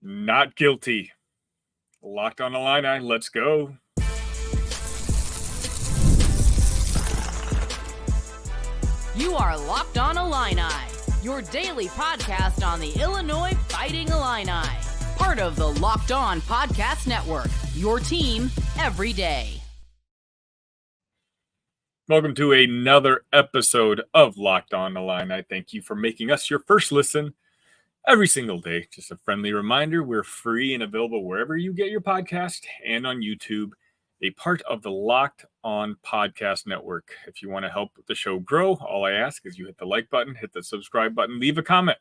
Not guilty. Locked on Illini. Let's go. You are Locked on Illini, your daily podcast on the Illinois Fighting Illini. Part of the Locked On Podcast Network, your team every day. Welcome to another episode of Locked on Illini. Thank you for making us your first listen every single day. Just a friendly reminder, we're free and available wherever you get your podcast and on YouTube, a part of the Locked On Podcast Network. If you want to help the show grow, all I ask is you hit the like button, hit the subscribe button, leave a comment.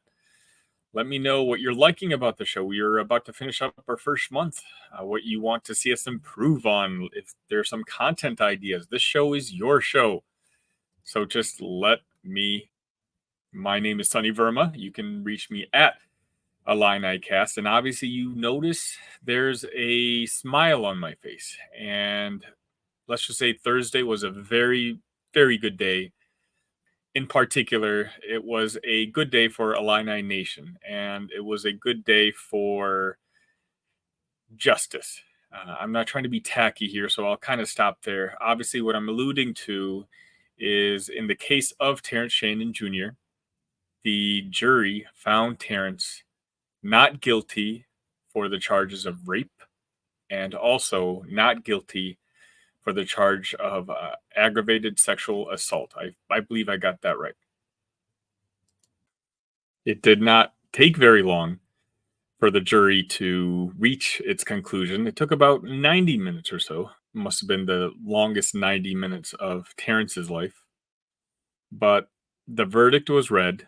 Let me know what you're liking about the show. We are about to finish up our first month, what you want to see us improve on. If there's some content ideas, this show is your show. So just let me. My name is Sonny Verma. You can reach me at IlliniCast. And obviously you notice there's a smile on my face. And let's just say Thursday was a very, very good day. In particular, it was a good day for Illini Nation, and it was a good day for justice. I'm not trying to be tacky here, so I'll kind of stop there. Obviously, what I'm alluding to is in the case of Terrence Shannon Jr., the jury found Terrence not guilty for the charges of rape and also not guilty for the charge of aggravated sexual assault. I believe I got that right. It did not take very long for the jury to reach its conclusion. It took about 90 minutes or so. It must have been the longest 90 minutes of Terrence's life. But the verdict was read.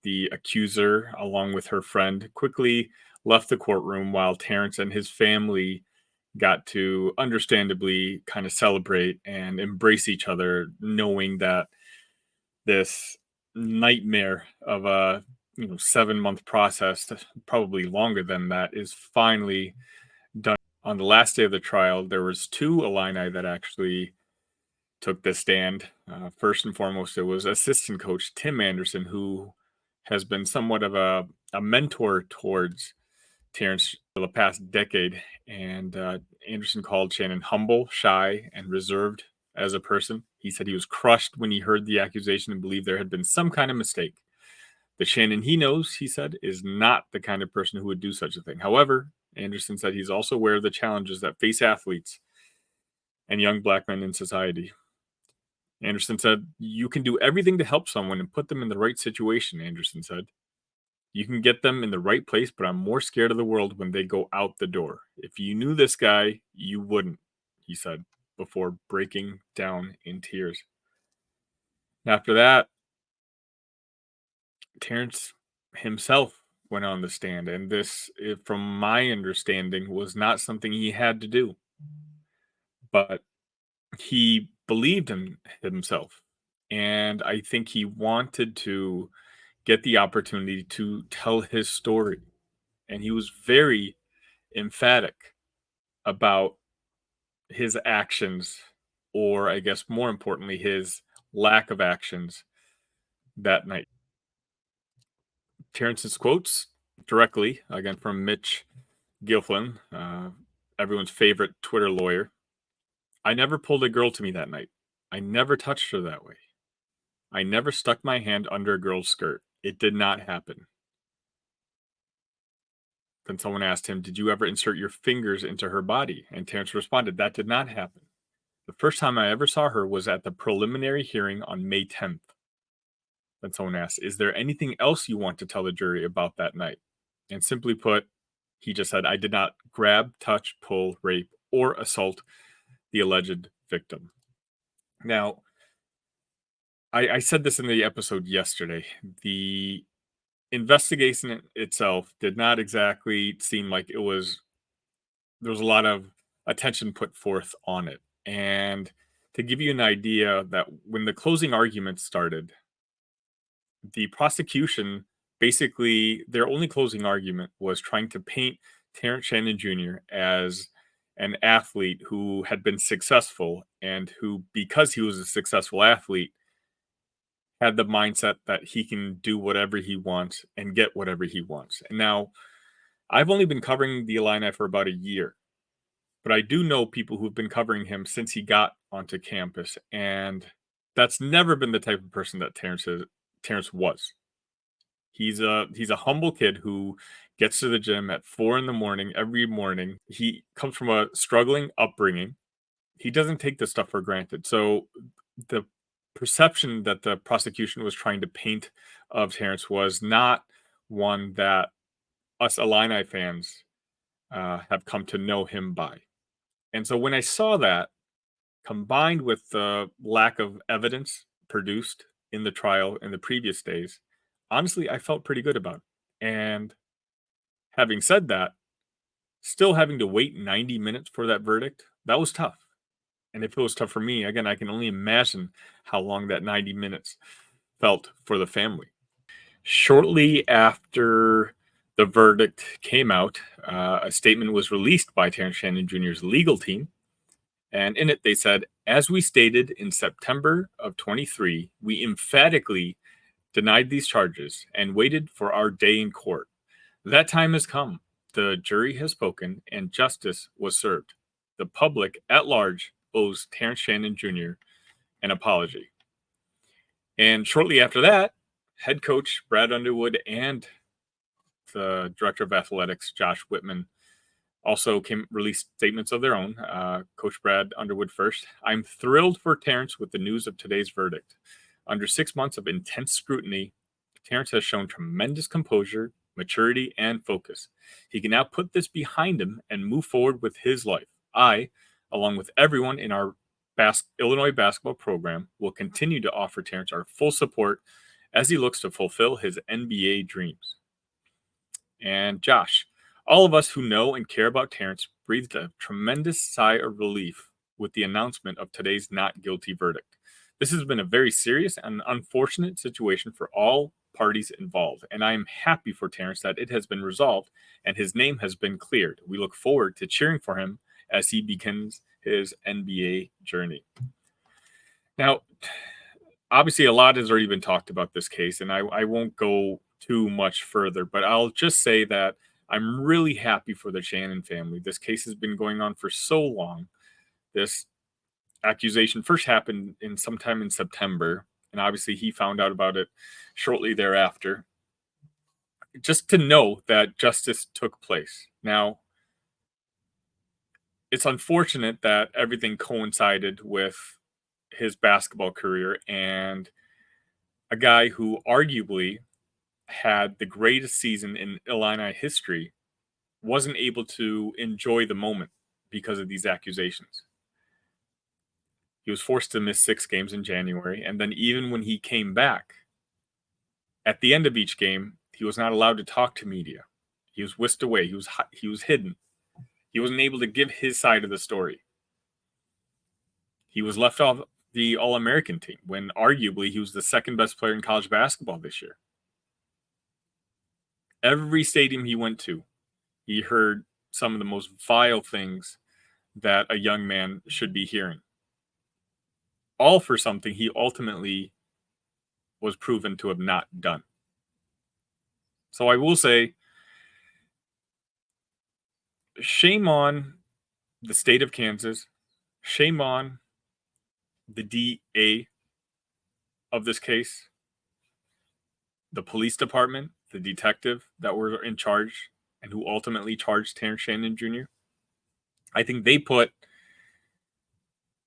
The accuser, along with her friend, quickly left the courtroom while Terrence and his family got to understandably kind of celebrate and embrace each other, knowing that this nightmare of a 7-month process, probably longer than that, is finally done. On the last day of the trial, there was 2 Illini that actually took the stand. First and foremost, it was assistant coach Tim Anderson, who has been somewhat of a mentor towards Terrence for the past decade, and Anderson called Shannon humble, shy, and reserved as a person. He said he was crushed when he heard the accusation and believed there had been some kind of mistake. The Shannon he knows, he said, is not the kind of person who would do such a thing. However, Anderson said he's also aware of the challenges that face athletes and young black men in society. Anderson said, "You can do everything to help someone and put them in the right situation," Anderson said. "You can get them in the right place, but I'm more scared of the world when they go out the door. If you knew this guy, you wouldn't," he said, before breaking down in tears. After that, Terrence himself went on the stand, and this, from my understanding, was not something he had to do. But he believed in himself, and I think he wanted to get the opportunity to tell his story. And he was very emphatic about his actions, or I guess more importantly, his lack of actions that night. Terrence's quotes directly, again, from Mitch Gilflin, everyone's favorite Twitter lawyer. "I never pulled a girl to me that night. I never touched her that way. I never stuck my hand under a girl's skirt. It did not happen." Then someone asked him, "Did you ever insert your fingers into her body?" And Terrence responded, "That did not happen. The first time I ever saw her was at the preliminary hearing on May 10th. Then someone asked, "Is there anything else you want to tell the jury about that night?" And simply put, he just said, "I did not grab, touch, pull, rape, or assault the alleged victim." Now, I said this in the episode yesterday. The investigation itself did not exactly seem like there was a lot of attention put forth on it. And to give you an idea, that when the closing arguments started, the prosecution, basically their only closing argument was trying to paint Terrence Shannon Jr. as an athlete who had been successful, and who, because he was a successful athlete, had the mindset that he can do whatever he wants and get whatever he wants. And now, I've only been covering the Illini for about a year, but I do know people who've been covering him since he got onto campus, and that's never been the type of person that Terrence was. He's a humble kid who gets to the gym at 4 in the morning every morning. He comes from a struggling upbringing. He doesn't take this stuff for granted. So the perception that the prosecution was trying to paint of Terrence was not one that us Illini fans have come to know him by. And so when I saw that, combined with the lack of evidence produced in the trial in the previous days, honestly, I felt pretty good about it. And having said that, still having to wait 90 minutes for that verdict, that was tough. And if it was tough for me, again, I can only imagine how long that 90 minutes felt for the family. Shortly after the verdict came out, a statement was released by Terence Shannon Jr.'s legal team. And in it, they said, as we stated in September of 23, we emphatically denied these charges and waited for our day in court. That time has come. The jury has spoken and justice was served. The public at large owes Terrence Shannon Jr. an apology. And shortly after that, head coach Brad Underwood and the director of athletics, Josh Whitman, also released statements of their own. Coach Brad Underwood first. I'm thrilled for Terrence with the news of today's verdict. Under 6 months of intense scrutiny, Terrence has shown tremendous composure, maturity, and focus. He can now put this behind him and move forward with his life. I, along with everyone in our Illinois basketball program, will continue to offer Terrence our full support as he looks to fulfill his NBA dreams. And Josh, all of us who know and care about Terrence breathed a tremendous sigh of relief with the announcement of today's not guilty verdict. This has been a very serious and unfortunate situation for all parties involved, and I am happy for Terrence that it has been resolved and his name has been cleared. We look forward to cheering for him as he begins his NBA journey. Now, obviously, a lot has already been talked about this case, and I won't go too much further, but I'll just say that I'm really happy for the Shannon family. This case has been going on for so long. This accusation first happened sometime in September, and obviously he found out about it shortly thereafter. Just to know that justice took place. Now, it's unfortunate that everything coincided with his basketball career and a guy who arguably had the greatest season in Illini history wasn't able to enjoy the moment because of these accusations. He was forced to miss 6 games in January, and then even when he came back, at the end of each game, he was not allowed to talk to media. He was whisked away. He was hidden. He wasn't able to give his side of the story. He was left off the All-American team when arguably he was the second best player in college basketball this year. Every stadium he went to, he heard some of the most vile things that a young man should be hearing. All for something he ultimately was proven to have not done. So I will say, shame on the state of Kansas. Shame on the DA of this case, the police department, the detective that were in charge and who ultimately charged Terrence Shannon Jr. I think they put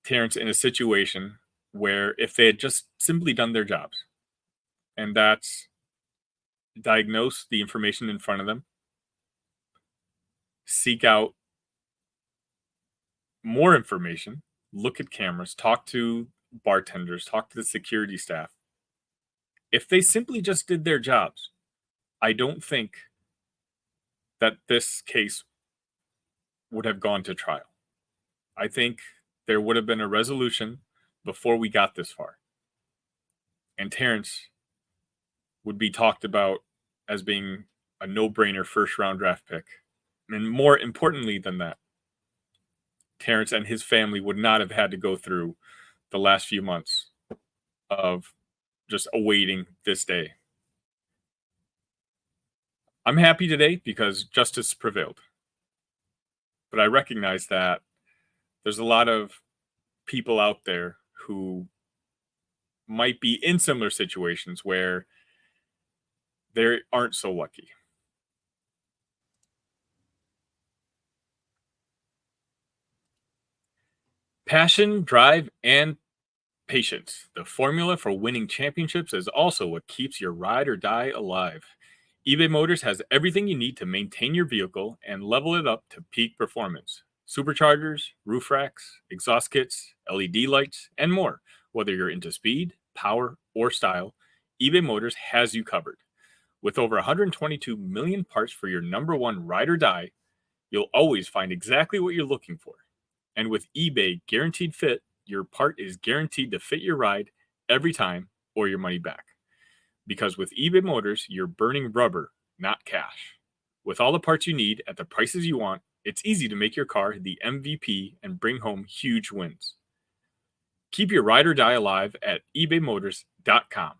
Terrence in a situation where if they had just simply done their jobs, and that's diagnose the information in front of them, seek out more information, look at cameras, talk to bartenders, talk to the security staff. If they simply just did their jobs, I don't think that this case would have gone to trial. I think there would have been a resolution before we got this far. And Terrence would be talked about as being a no-brainer first-round draft pick. And more importantly than that, Terrence and his family would not have had to go through the last few months of just awaiting this day. I'm happy today because justice prevailed. But I recognize that there's a lot of people out there who might be in similar situations where they aren't so lucky. Passion, drive, and patience. The formula for winning championships is also what keeps your ride or die alive. eBay Motors has everything you need to maintain your vehicle and level it up to peak performance. Superchargers, roof racks, exhaust kits, LED lights, and more. Whether you're into speed, power, or style, eBay Motors has you covered. With over 122 million parts for your number one ride or die, you'll always find exactly what you're looking for. And with eBay Guaranteed Fit, your part is guaranteed to fit your ride every time or your money back. Because with eBay Motors, you're burning rubber, not cash. With all the parts you need at the prices you want, it's easy to make your car the MVP and bring home huge wins. Keep your ride or die alive at ebaymotors.com.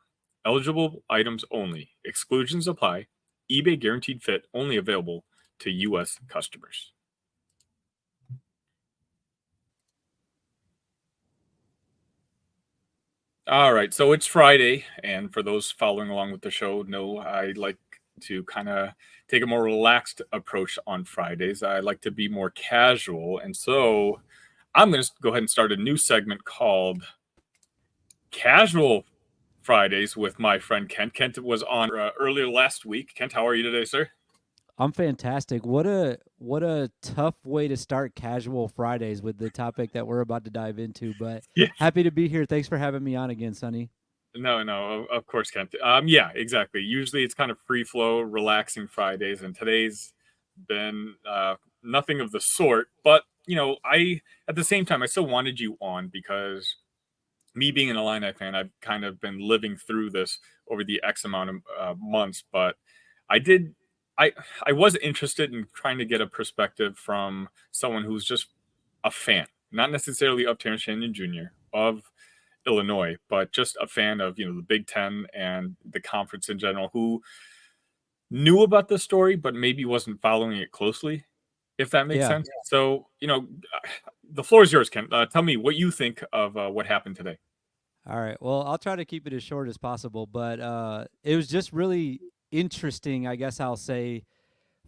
Eligible items only. Exclusions apply. eBay Guaranteed Fit only available to U.S. customers. All right, so it's Friday, and for those following along with the show, know I like to kind of take a more relaxed approach on Fridays. I like to be more casual, and so I'm going to go ahead and start a new segment called Casual Fridays with my friend Kent. Kent was on earlier last week. Kent, how are you today, sir? I'm fantastic. What a tough way to start casual Fridays with the topic that we're about to dive into. But Yeah. happy to be here. Thanks for having me on again, Sonny. No, of course, Kent. Yeah, exactly. Usually it's kind of free flow, relaxing Fridays, and today's been nothing of the sort. But I at the same time I still wanted you on because me being an Illini fan, I've kind of been living through this over the X amount of months. But I did, I was interested in trying to get a perspective from someone who's just a fan, not necessarily of Terrence Shannon Jr. of Illinois, but just a fan of the Big Ten and the conference in general, who knew about the story but maybe wasn't following it closely, if that makes sense. So the floor is yours, Ken. Tell me what you think of what happened today. All right. Well, I'll try to keep it as short as possible, but it was just really interesting, I guess I'll say,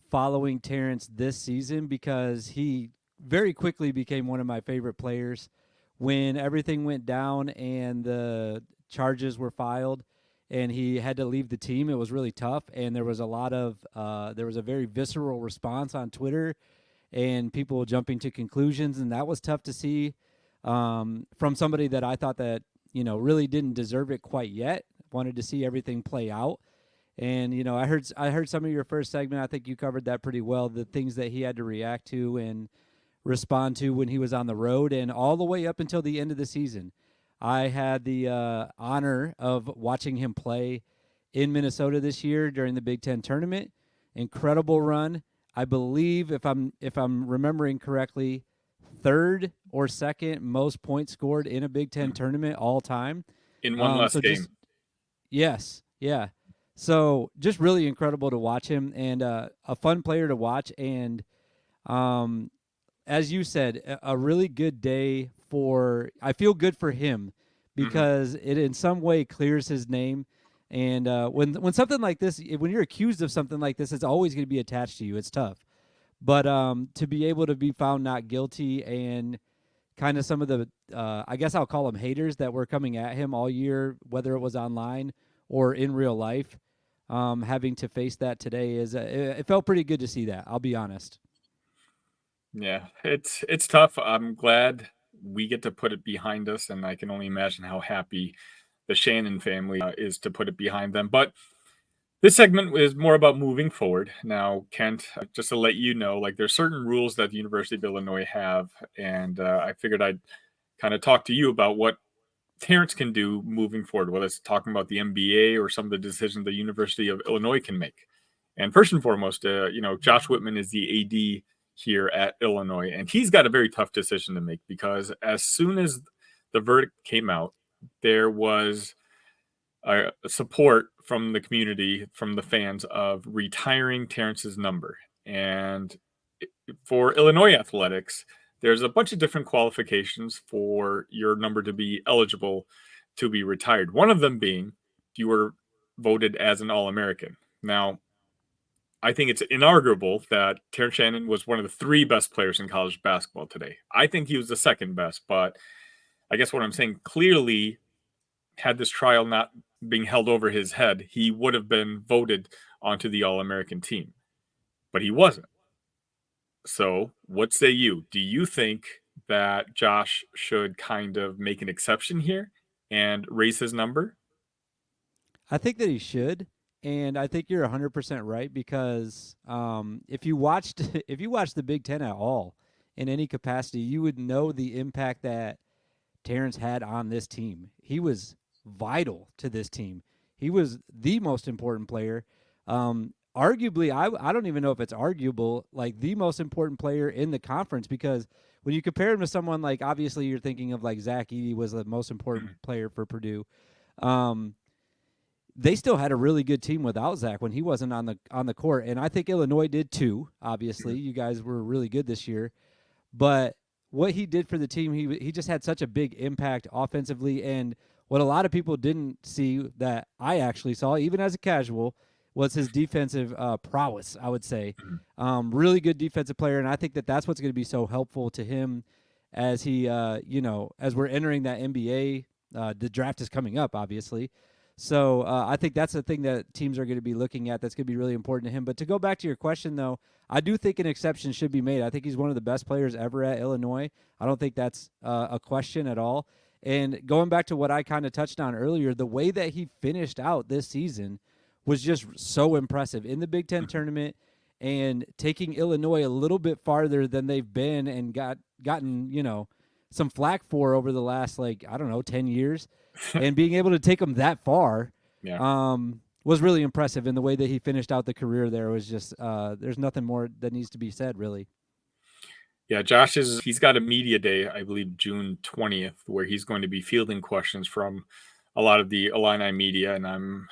following Terrence this season because he very quickly became one of my favorite players. When everything went down and the charges were filed and he had to leave the team, it was really tough. And there was there was a very visceral response on Twitter and people jumping to conclusions. And that was tough to see from somebody that I thought that, really didn't deserve it quite yet. Wanted to see everything play out. And, I heard some of your first segment. I think you covered that pretty well, the things that he had to react to and respond to when he was on the road and all the way up until the end of the season. I had the honor of watching him play in Minnesota this year during the Big Ten tournament. Incredible run. I believe, if I'm remembering correctly, third or second most points scored in a Big Ten tournament all time. In one less game. Yes. Yeah. So just really incredible to watch him and a fun player to watch. And as you said, a really good day I feel good for him because it in some way clears his name. And when something like this, when you're accused of something like this, it's always going to be attached to you. It's tough. But to be able to be found not guilty and kind of some of the, I guess I'll call them haters that were coming at him all year, whether it was online or in real life, having to face that today it felt pretty good to see that. I'll be honest. Yeah, it's tough. I'm glad we get to put it behind us, and I can only imagine how happy the Shannon family is to put it behind them. But this segment is more about moving forward. Now, Kent, just to let you know, there's certain rules that the University of Illinois have, and I figured I'd kind of talk to you about what Terrence can do moving forward, whether it's talking about the NBA or some of the decisions the University of Illinois can make. And first and foremost, Josh Whitman is the AD here at Illinois, and he's got a very tough decision to make because as soon as the verdict came out, there was support from the community, from the fans, of retiring Terrence's number. And for Illinois athletics, there's a bunch of different qualifications for your number to be eligible to be retired. One of them being you were voted as an All-American. Now, I think it's inarguable that Terrence Shannon was one of the 3 best players in college basketball today. I think he was the second best, but I guess what I'm saying, clearly, had this trial not being held over his head, he would have been voted onto the All-American team. But he wasn't. So what say you? Do you think that Josh should kind of make an exception here and raise his number? I think that he should, and I think you're 100% right because if you watched the Big Ten at all in any capacity, you would know the impact that Terrence had on this team. He was vital to this team. He was the most important player. Arguably, I don't even know if it's arguable, like the most important player in the conference, because when you compare him to someone like, obviously you're thinking of like Zach Edey was the most important player for Purdue. They still had a really good team without Zach when he wasn't on the court, and I think Illinois did too. Obviously, you guys were really good this year, but what he did for the team, he just had such a big impact offensively, and what a lot of people didn't see that I actually saw, even as a casual, was his defensive prowess, I would say. Really good defensive player, and I think that that's what's going to be so helpful to him as he, as we're entering that NBA. The draft is coming up, obviously. So I think that's the thing that teams are going to be looking at that's going to be really important to him. But to go back to your question, though, I do think an exception should be made. I think he's one of the best players ever at Illinois. I don't think that's a question at all. And going back to what I kind of touched on earlier, the way that he finished out this season was just so impressive in the Big Ten tournament and taking Illinois a little bit farther than they've been and gotten, some flack for over the last, 10 years. And being able to take them that far was really impressive. And the way that he finished out the career there was just there's nothing more that needs to be said, really. Yeah, he's got a media day, I believe June 20th, where he's going to be fielding questions from a lot of the Illini media, and I'm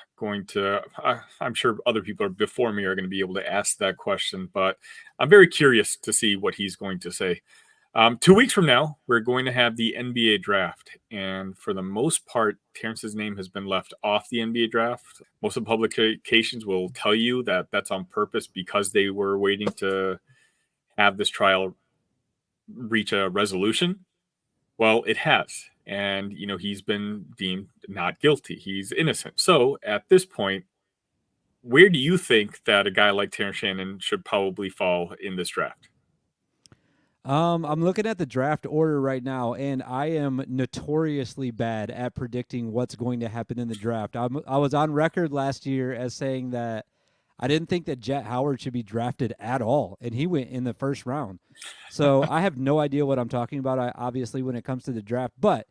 sure other people before me are going to be able to ask that question, but I'm very curious to see what he's going to say. 2 weeks from now, we're going to have the NBA draft, and for the most part, Terrence's name has been left off the NBA draft. Most of the publications will tell you that that's on purpose because they were waiting to have this trial reach a resolution. Well, it has. And, he's been deemed not guilty. He's innocent. So at this point, where do you think that a guy like Terrence Shannon should probably fall in this draft? I'm looking at the draft order right now, and I am notoriously bad at predicting what's going to happen in the draft. I was on record last year as saying that I didn't think that Jet Howard should be drafted at all, and he went in the first round. So I have no idea what I'm talking about, obviously, when it comes to the draft. But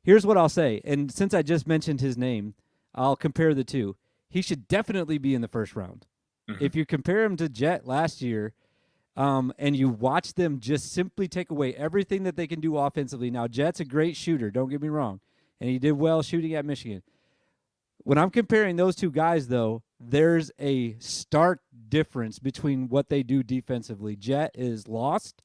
here's what I'll say, and since I just mentioned his name, I'll compare the two. He should definitely be in the first round. Mm-hmm. If you compare him to Jet last year, and you watch them just simply take away everything that they can do offensively. Now, Jet's a great shooter, don't get me wrong, and he did well shooting at Michigan. When I'm comparing those two guys, though, there's a stark difference between what they do defensively. Jet is lost.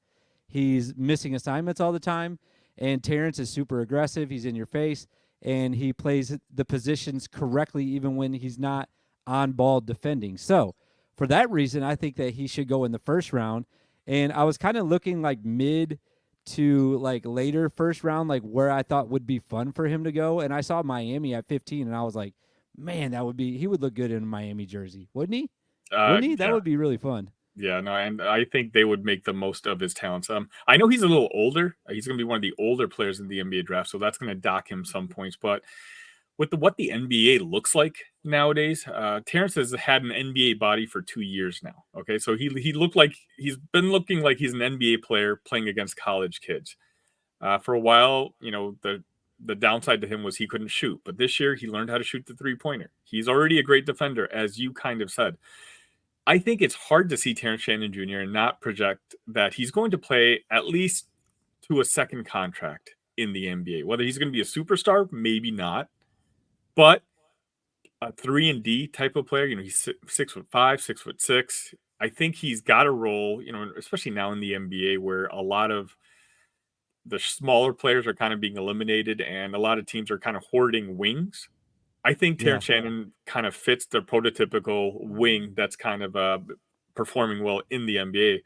He's missing assignments all the time, and Terrence is super aggressive. He's in your face, and he plays the positions correctly even when he's not on ball defending. So for that reason, I think that he should go in the first round. And I was kind of looking like mid to like later first round, like where I thought would be fun for him to go. And I saw Miami at 15, and I was like, man, he would look good in a Miami jersey, wouldn't he? Wouldn't he? That would be really fun. Yeah, no, and I think they would make the most of his talents. I know he's a little older. He's going to be one of the older players in the NBA draft, so that's going to dock him some points. But with what the NBA looks like nowadays, Terrence has had an NBA body for 2 years now. Okay, so he's been looking like he's an NBA player playing against college kids. For a while, the downside to him was he couldn't shoot, but this year he learned how to shoot the three-pointer. He's already a great defender, as you kind of said. I think it's hard to see Terrence Shannon Jr. and not project that he's going to play at least to a second contract in the NBA. Whether he's going to be a superstar, maybe not. But a 3-and-D type of player. He's 6'5", 6'6". I think he's got a role, especially now in the NBA where a lot of the smaller players are kind of being eliminated and a lot of teams are kind of hoarding wings. I think Yeah. Terrence Shannon kind of fits the prototypical wing that's kind of performing well in the NBA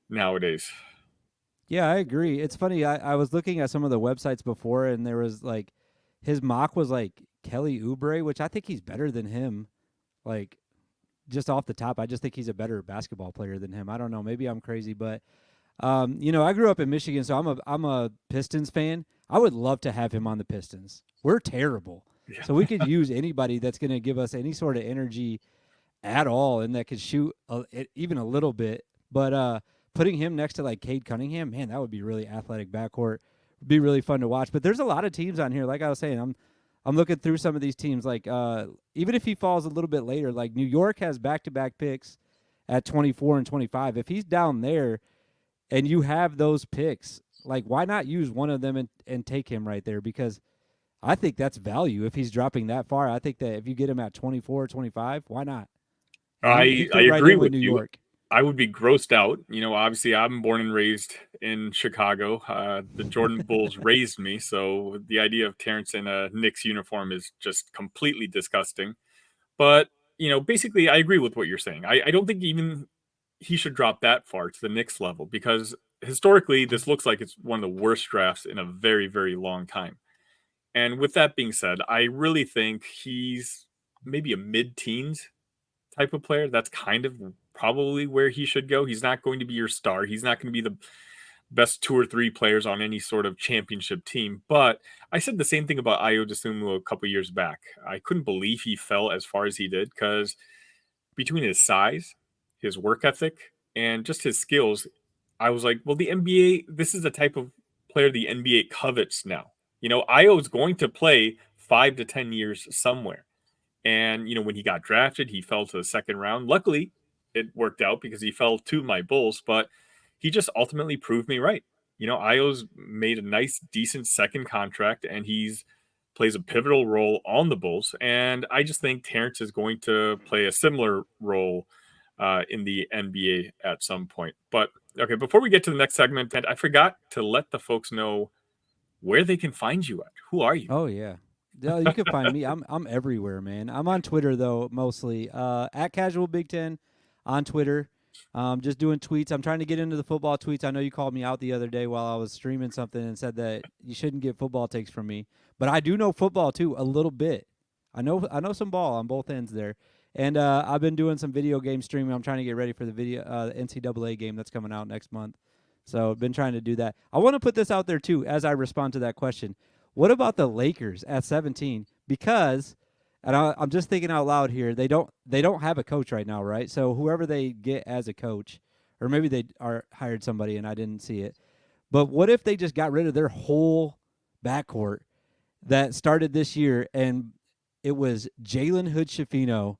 nowadays. Yeah, I agree. It's funny. I was looking at some of the websites before, and there was like his mock was like Kelly Oubre, which I think he's better than him. Like just off the top, I just think he's a better basketball player than him. I don't know. Maybe I'm crazy, but I grew up in Michigan, so I'm a Pistons fan. I would love to have him on the Pistons. We're terrible, Yeah. so we could use anybody that's going to give us any sort of energy at all, and that could shoot even a little bit. But putting him next to like Cade Cunningham, man, that would be really athletic backcourt. Would be really fun to watch. But there's a lot of teams on here. Like I was saying, I'm looking through some of these teams. Like even if he falls a little bit later, like New York has back-to-back picks at 24 and 25. If he's down there and you have those picks, like why not use one of them and take him right there? Because I think that's value if he's dropping that far. I think that if you get him at 24, 25, why not? I fit right agree in with New you. York. I would be grossed out. Obviously, I'm born and raised in Chicago. The Jordan Bulls raised me, so the idea of Terrence in a Knicks uniform is just completely disgusting. But, basically, I agree with what you're saying. I don't think even he should drop that far to the Knicks level because historically, this looks like it's one of the worst drafts in a very, very long time. And with that being said, I really think he's maybe a mid-teens type of player. That's kind of probably where he should go. He's not going to be your star. He's not going to be the best 2 or 3 players on any sort of championship team. But I said the same thing about Ayo Dosunmu a couple years back. I couldn't believe he fell as far as he did because between his size, his work ethic, and just his skills, I was like, well, the NBA, this is the type of player the NBA covets now. Ayo is going to play 5 to 10 years somewhere. And, when he got drafted, he fell to the second round. Luckily, it worked out because he fell to my Bulls, but he just ultimately proved me right. Ayo's made a nice, decent second contract, and he's plays a pivotal role on the Bulls. And I just think Terrence is going to play a similar role in the NBA at some point. But, okay, before we get to the next segment, I forgot to let the folks know where they can find you at. Who are you? Oh yeah. Yeah, you can find me. I'm everywhere, man. I'm on Twitter though, mostly. At Casual Big Ten on Twitter. Just doing tweets. I'm trying to get into the football tweets. I know you called me out the other day while I was streaming something and said that you shouldn't get football takes from me. But I do know football too, a little bit. I know some ball on both ends there. And I've been doing some video game streaming. I'm trying to get ready for the NCAA game that's coming out next month. So I've been trying to do that. I want to put this out there too as I respond to that question. What about the Lakers at 17? Because, and I'm just thinking out loud here, they don't have a coach right now, right? So whoever they get as a coach, or maybe they hired somebody and I didn't see it. But what if they just got rid of their whole backcourt that started this year and it was Jalen Hood-Schifino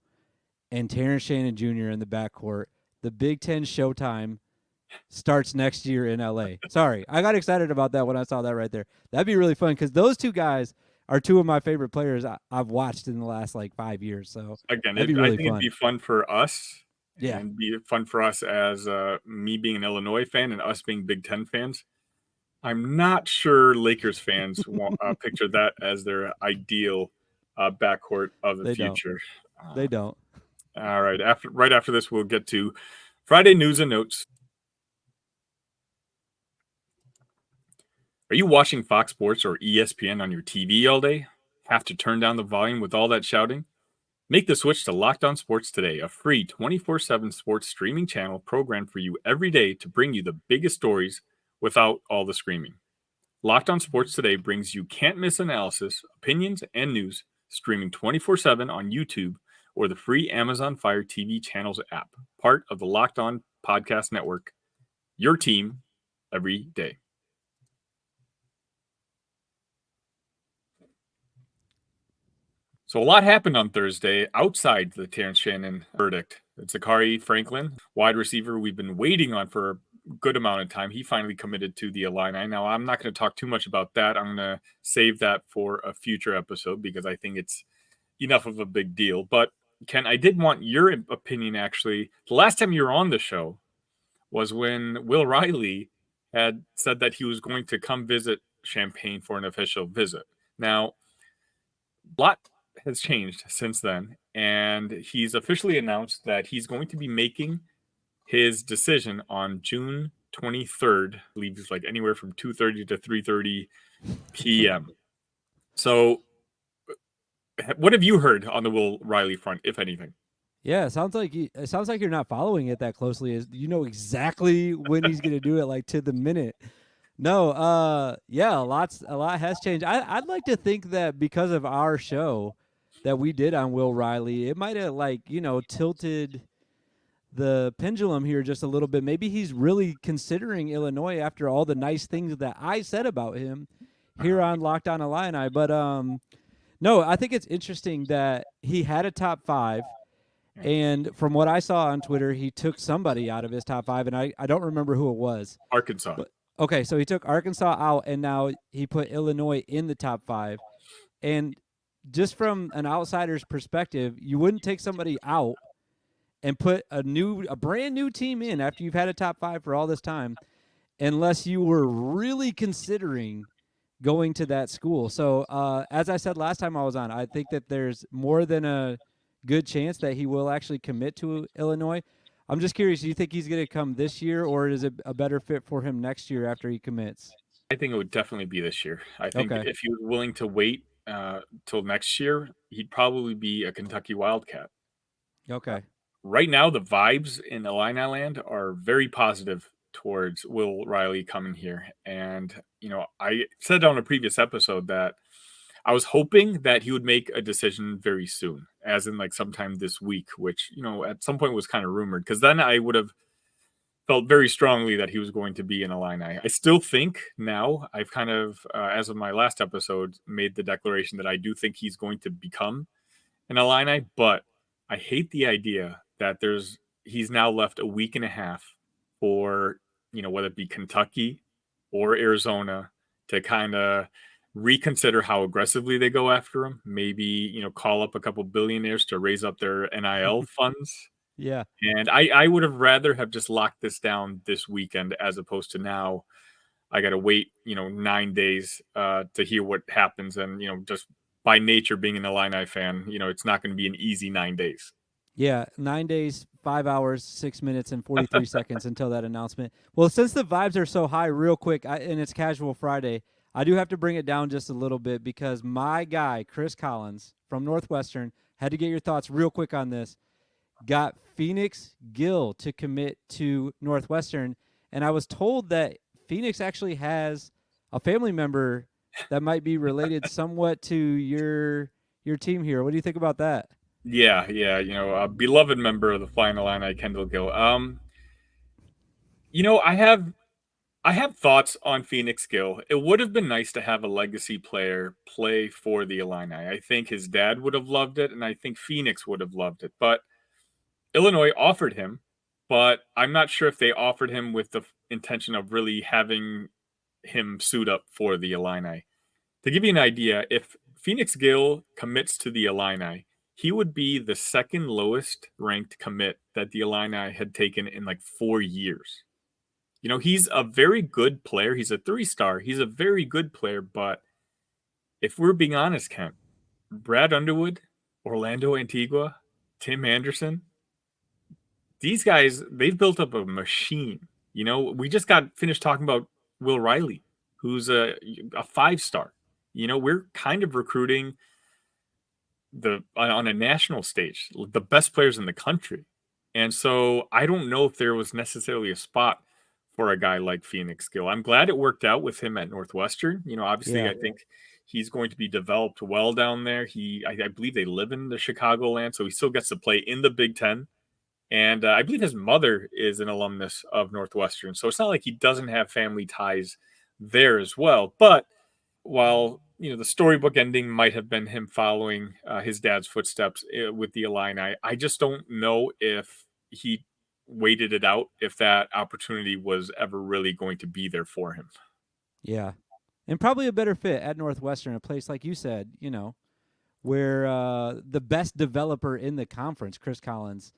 and Terrence Shannon Jr. in the backcourt? The Big Ten Showtime starts next year in LA. Sorry, I got excited about that when I saw that right there. That'd be really fun because those two guys are two of my favorite players I've watched in the last 5 years. So again, that'd be really I think fun. it'd be fun for us. Yeah, And be fun for us as me being an Illinois fan and us being Big Ten fans. I'm not sure Lakers fans want picture that as their ideal backcourt of the future. They don't. All right. Right after this, we'll get to Friday news and notes. Are you watching Fox Sports or ESPN on your TV all day? Have to turn down the volume with all that shouting? Make the switch to Locked On Sports today, a free 24/7 sports streaming channel programmed for you every day to bring you the biggest stories without all the screaming. Locked On Sports today brings you can't-miss analysis, opinions, and news streaming 24/7 on YouTube or the free Amazon Fire TV channels app, part of the Locked On Podcast Network. Your team every day. So a lot happened on Thursday outside the Terrence Shannon verdict. It's Zachary Franklin, wide receiver we've been waiting on for a good amount of time. He finally committed to the Illini. Now, I'm not going to talk too much about that. I'm going to save that for a future episode because I think it's enough of a big deal. But Ken, I did want your opinion actually. The last time you were on the show was when Will Riley had said that he was going to come visit Champaign for an official visit. Now, a lot has changed since then, and he's officially announced that he's going to be making his decision on June 23rd. I believe it's like anywhere from 2:30 to 3:30 p.m. So, what have you heard on the Will Riley front, if anything? Yeah, it sounds like you're not following it that closely. You know exactly when he's going to do it, like to the minute. No, yeah, a lot has changed. I'd like to think that because of our show that we did on Will Riley, it might have tilted the pendulum here just a little bit. Maybe he's really considering Illinois after all the nice things that I said about him here on Locked On Illini. But no, I think it's interesting that he had a top 5. And from what I saw on Twitter, he took somebody out of his top 5, and I don't remember who it was. Arkansas. But, okay, so he took Arkansas out, and now he put Illinois in the top 5. And just from an outsider's perspective, you wouldn't take somebody out and put a brand new team in after you've had a top 5 for all this time, unless you were really considering going to that school. So as I said last time I was on, I think that there's more than a good chance that he will actually commit to Illinois. I'm just curious, do you think he's going to come this year, or is it a better fit for him next year after he commits? I think it would definitely be this year. I think if he was willing to wait till next year, he'd probably be a Kentucky Wildcat. Okay. Right now, the vibes in Illini land are very positive towards Will Riley coming here. And, I said on a previous episode that I was hoping that he would make a decision very soon, as in like sometime this week, which, at some point was kind of rumored, because then I would have felt very strongly that he was going to be an Illini. I still think now I've kind of, as of my last episode, made the declaration that I do think he's going to become an Illini, but I hate the idea that he's now left a week and a half for, whether it be Kentucky or Arizona to kind of reconsider how aggressively they go after him. Maybe, call up a couple billionaires to raise up their NIL funds. Yeah. And I would have rather have just locked this down this weekend as opposed to now I got to wait, 9 days to hear what happens. And, just by nature being an Illini fan, it's not going to be an easy 9 days. Yeah, 9 days, 5 hours, 6 minutes, and 43 seconds until that announcement. Well, since the vibes are so high, real quick, and it's Casual Friday, I do have to bring it down just a little bit because my guy, Chris Collins from Northwestern, had to get your thoughts real quick on this, got Phoenix Gill to commit to Northwestern, and I was told that Phoenix actually has a family member that might be related somewhat to your team here. What do you think about that? Yeah, a beloved member of the Flying Illini, Kendall Gill. I have thoughts on Phoenix Gill. It would have been nice to have a legacy player play for the Illini. I think his dad would have loved it, and I think Phoenix would have loved it. But Illinois offered him, but I'm not sure if they offered him with the intention of really having him suit up for the Illini. To give you an idea, if Phoenix Gill commits to the Illini, he would be the second lowest ranked commit that the Illini had taken in like 4 years. He's a very good player. He's a 3-star. He's a very good player. But if we're being honest, Kent, Brad Underwood, Orlando Antigua, Tim Anderson, these guys, they've built up a machine. We just got finished talking about Will Riley, who's a 5-star. We're kind of recruiting on a national stage, the best players in the country. And so I don't know if there was necessarily a spot for a guy like Phoenix Gill. I'm glad it worked out with him at Northwestern. Obviously, yeah. I think he's going to be developed well down there. I believe they live in the Chicagoland, so he still gets to play in the Big Ten. And I believe his mother is an alumnus of Northwestern. So it's not like he doesn't have family ties there as well. But while, the storybook ending might have been him following his dad's footsteps with the Illini, I just don't know if he waited it out, if that opportunity was ever really going to be there for him. Yeah. And probably a better fit at Northwestern, a place like you said, where the best developer in the conference, Chris Collins,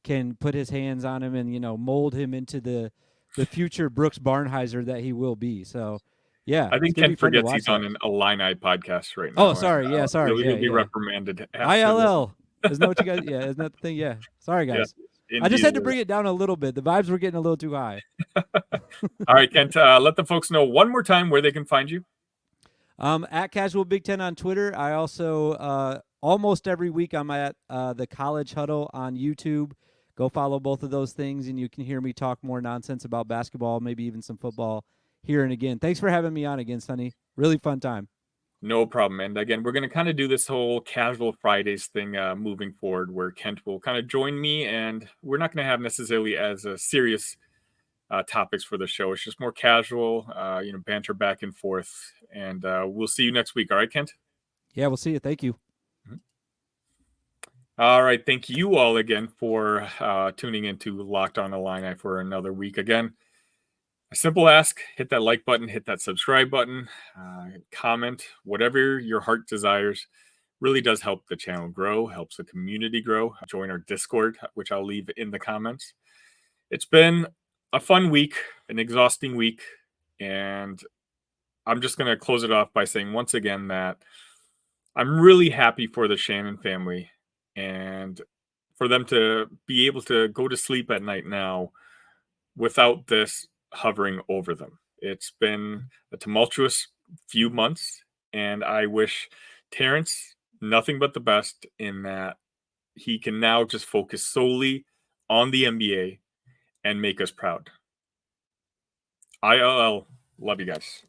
can put his hands on him and mold him into the future Brooks Barnheiser that he will be. So, yeah, I it's think gonna be Ken fun to forgets watch he's on that. an Illini podcast right Oh, now. sorry. And, Yeah, sorry. he'll be Yeah. reprimanded after this. ILL. Isn't that what you guys? Yeah, isn't that the thing? Yeah. Sorry, Yeah, guys. I just indeed had to it bring it down a little bit. The vibes were getting a little too high. is. All right, Kent, let the folks know one more time where they can find you. At Casual Big Ten on Twitter. I also almost every week I'm at the College Huddle on YouTube. Go follow both of those things, and you can hear me talk more nonsense about basketball, maybe even some football here and again. Thanks for having me on again, Sonny. Really fun time. No problem. And again, we're going to kind of do this whole casual Fridays thing moving forward, where Kent will kind of join me, and we're not going to have necessarily as serious topics for the show. It's just more casual, banter back and forth. And we'll see you next week. All right, Kent? Yeah, we'll see you. Thank you. All right. Thank you all again for tuning into Locked On Illini for another week. Again, a simple ask: hit that like button, hit that subscribe button, comment, whatever your heart desires. Really does help the channel grow, helps the community grow. Join our Discord, which I'll leave in the comments. It's been a fun week, an exhausting week, and I'm just going to close it off by saying once again that I'm really happy for the Shannon family and for them to be able to go to sleep at night now without this hovering over them. It's been a tumultuous few months, and I wish Terence nothing but the best in that he can now just focus solely on the NBA and make us proud. ILL. Love you guys.